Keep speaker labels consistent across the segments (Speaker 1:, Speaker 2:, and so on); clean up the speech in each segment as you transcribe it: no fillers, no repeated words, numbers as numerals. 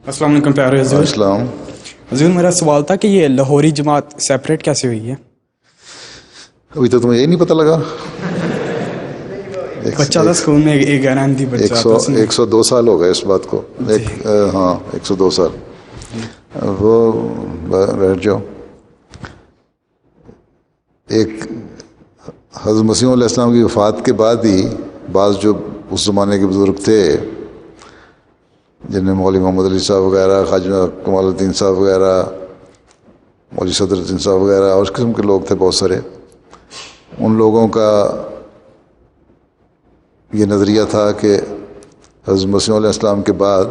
Speaker 1: السلام علیکم پیارے عزیز.
Speaker 2: السلام.
Speaker 1: عزیز میرا سوال تھا کہ یہ لاہوری جماعت سیپریٹ کیسے ہوئی ہے؟
Speaker 2: ابھی تو تمہیں یہی نہیں پتہ لگا.
Speaker 1: بچہ تھا اسکول میں ایک گارنٹی بچہ تھا.
Speaker 2: 102 سال ہو گئے اس بات کو. ہاں 102 سال. وہ بیٹھ جاؤ. ایک حضرت مسیح علیہ السلام کی وفات کے بعد ہی بعض جو اس زمانے کے بزرگ تھے جن میں مولوی محمد علی صاحب وغیرہ، خواجہ کمال الدین صاحب وغیرہ، مولوی صدر الدین صاحب وغیرہ اور اس قسم کے لوگ تھے بہت سارے. ان لوگوں کا یہ نظریہ تھا کہ حضرت مسیح علیہ السلام کے بعد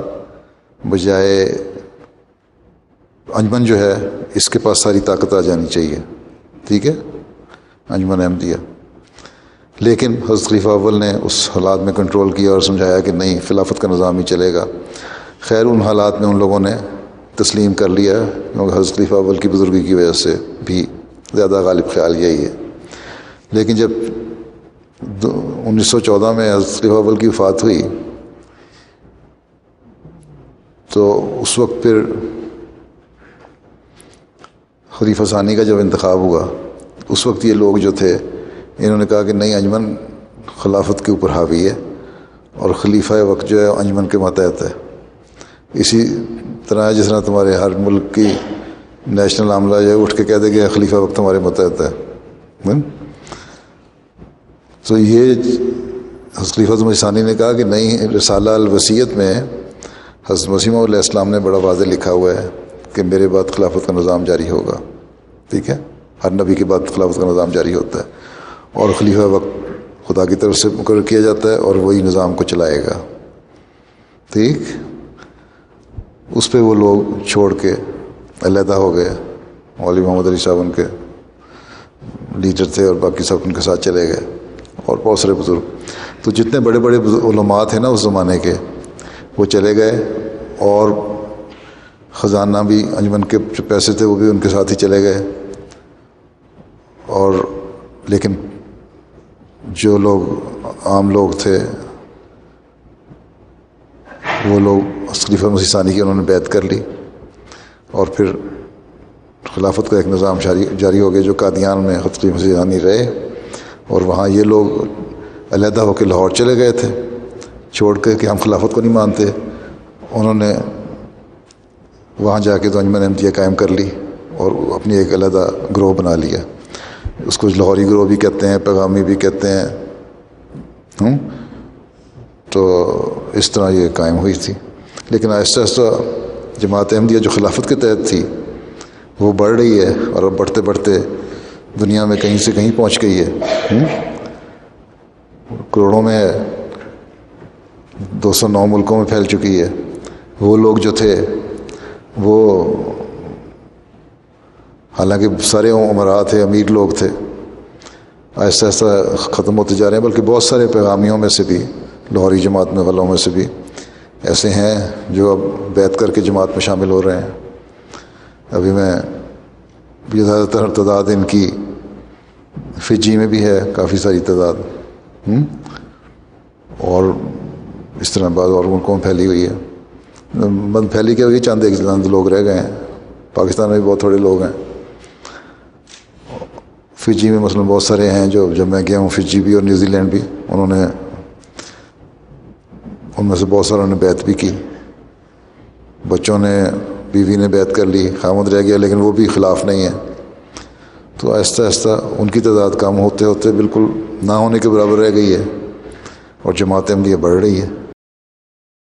Speaker 2: بجائے انجمن جو ہے اس کے پاس ساری طاقت آ جانی چاہیے. ٹھیک ہے، انجمن احمدیہ. لیکن حضرت خلیفہ اول نے اس حالات میں کنٹرول کیا اور سمجھایا کہ نہیں، خلافت کا نظام ہی چلے گا. خیر ان حالات میں ان لوگوں نے تسلیم کر لیا کیونکہ حضرت خلیفہ اول کی بزرگی کی وجہ سے بھی زیادہ غالب خیال یہی ہے. لیکن جب 1914 میں حضرت خلیفہ اول کی وفات ہوئی تو اس وقت پھر خلیفہ ثانی کا جب انتخاب ہوا اس وقت یہ لوگ جو تھے انہوں نے کہا کہ نہیں، انجمن خلافت کے اوپر حاوی ہے اور خلیفہ وقت جو ہے انجمن کے ماتحت ہے. اسی طرح جس طرح تمہارے ہر ملک کی نیشنل عاملہ جو ہے اٹھ کے کہہ دے کہ خلیفہ وقت ہمارے ماتحت ہے. تو یہ حضرت خلیفہ ثانی نے کہا کہ نہیں، رسالہ الوصیت میں حضرت مسیح علیہ السلام نے بڑا واضح لکھا ہوا ہے کہ میرے بعد خلافت کا نظام جاری ہوگا. ٹھیک ہے، ہر نبی کے بعد خلافت کا نظام جاری ہوتا ہے اور خلیفہ وقت خدا کی طرف سے مقرر کیا جاتا ہے اور وہی نظام کو چلائے گا. ٹھیک، اس پہ وہ لوگ چھوڑ کے علیحدہ ہو گئے. مولوی محمد علی صاحب ان کے لیڈر تھے اور باقی سب ان کے ساتھ چلے گئے اور بہت سارے بزرگ. تو جتنے بڑے بڑے علماء تھے نا اس زمانے کے وہ چلے گئے اور خزانہ بھی انجمن کے جو پیسے تھے وہ بھی ان کے ساتھ ہی چلے گئے. اور لیکن جو لوگ عام لوگ تھے وہ لوگ خلیفہ مسیح ثانی کی انہوں نے بیعت کر لی اور پھر خلافت کا ایک نظام جاری ہو گیا جو قادیان میں خلیفہ مسیح ثانی رہے. اور وہاں یہ لوگ علیحدہ ہو کے لاہور چلے گئے تھے چھوڑ کے کہ ہم خلافت کو نہیں مانتے. انہوں نے وہاں جا کے تو انجمن احمدیہ قائم کر لی اور اپنی ایک علیحدہ گروہ بنا لیا. اس کو لاہوری گروہ بھی کہتے ہیں، پیغامی بھی کہتے ہیں. تو اس طرح یہ قائم ہوئی تھی. لیکن آہستہ آہستہ جماعت احمدیہ جو خلافت کے تحت تھی وہ بڑھ رہی ہے اور اب بڑھتے بڑھتے دنیا میں کہیں سے کہیں پہنچ گئی ہے. کروڑوں میں ہے، 209 ملکوں میں پھیل چکی ہے. وہ لوگ جو تھے وہ حالانکہ سارے عمراء تھے، امیر لوگ تھے، آہستہ آہستہ ختم ہوتے جا رہے ہیں. بلکہ بہت سارے پیغامیوں میں سے بھی، لاہوری جماعت میں والوں میں سے بھی ایسے ہیں جو اب بیعت کر کے جماعت میں شامل ہو رہے ہیں. ابھی میں زیادہ تر تعداد ان کی فجی میں بھی ہے، کافی ساری تعداد، اور اس طرح بعض اور ملکوں میں پھیلی ہوئی ہے. بند پھیلی کیا ہوئی، چند ایک لوگ رہ گئے ہیں. پاکستان میں بھی بہت تھوڑے لوگ ہیں. فجی میں مثلاً بہت سارے ہیں جو جب میں گیا ہوں فجی بھی اور نیوزی لینڈ بھی، انہوں نے ان میں سے بہت ساروں نے بیعت بھی کی. بچوں نے، بیوی نے بیعت کر لی، خامد رہ گیا لیکن وہ بھی خلاف نہیں ہے. تو آہستہ آہستہ ان کی تعداد کم ہوتے ہوتے بالکل نہ ہونے کے برابر رہ گئی ہے اور جماعت احمدیہ بڑھ رہی ہے.